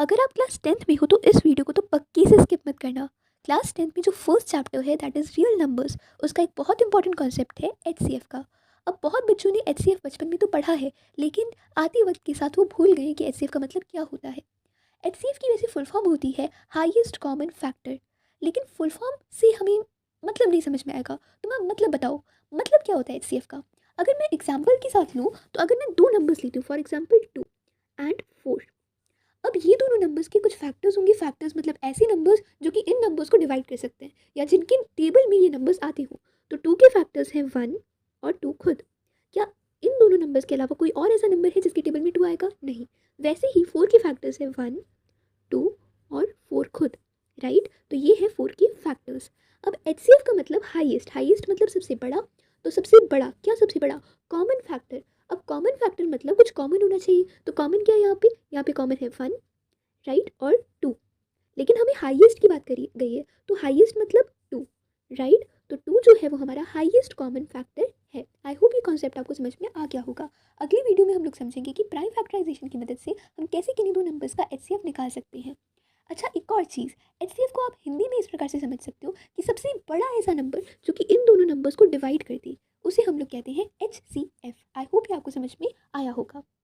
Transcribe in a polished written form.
अगर आप class 10th में हो तो इस वीडियो को तो पक्की से स्किप मत करना। क्लास 10th में जो फर्स्ट चैप्टर है दैट इज़ रियल नंबर्स, उसका एक बहुत इंपॉर्टेंट कॉन्सेप्ट है एचसीएफ का। अब बहुत बच्चों ने एचसीएफ बचपन में तो पढ़ा है, लेकिन आते वक्त के साथ वो भूल गए कि एचसीएफ का मतलब क्या होता है। एचसीएफ की वैसे फुल फॉर्म होती है हाईएस्ट कॉमन फैक्टर, लेकिन फुल फॉर्म से हमें मतलब नहीं समझ में आएगा। तो मैं मतलब बताओ, मतलब क्या होता है एचसीएफ का। अगर मैं एग्जाम्पल के साथ लूँ तो अगर मैं दो नंबर्स लेती हूँ, फॉर एग्जाम्पल 2 और 4, अब ये दोनों नंबर्स के कुछ फैक्टर्स होंगे। फैक्टर्स मतलब ऐसे नंबर्स जो कि इन नंबर्स को डिवाइड कर सकते हैं या जिनके टेबल में ये नंबर्स आते हो। तो 2 के फैक्टर्स हैं 1 और 2 खुद। क्या इन दोनों नंबर्स के अलावा कोई और ऐसा नंबर है जिसके टेबल में 2 आएगा? नहीं। वैसे ही 4 के फैक्टर्स हैं 1, 2 और 4 खुद। राइट, तो ये है 4 के फैक्टर्स। अब एचसीएफ का मतलब हाईएस्ट, हाईएस्ट मतलब सबसे बड़ा। तो सबसे बड़ा क्या, सबसे बड़ा कॉमन फैक्टर। अब कॉमन फैक्टर मतलब कुछ कॉमन होना चाहिए। तो कॉमन क्या है यहाँ पे कॉमन है 1, राइट, और 2। लेकिन हमें हाईएस्ट की बात करी गई है, तो हाईएस्ट मतलब 2, राइट। तो 2 जो है वो हमारा हाईएस्ट कॉमन फैक्टर है। आई होप ये कॉन्सेप्ट आपको समझ में आ गया होगा। अगली वीडियो में हम लोग समझेंगे कि प्राइम फैक्टराइजेशन की मदद से हम कैसे किन्हीं दो नंबर्स का एचसीएफ निकाल सकते हैं। अच्छा, एक और चीज़, एचसीएफ को आप हिंदी में इस प्रकार से समझ सकते हो कि सबसे बड़ा ऐसा नंबर जो कि इन दोनों नंबर्स को डिवाइड कर दे, उसे हम लोग कहते हैं एचसीएफ। आई होप ये आपको समझ में आया होगा।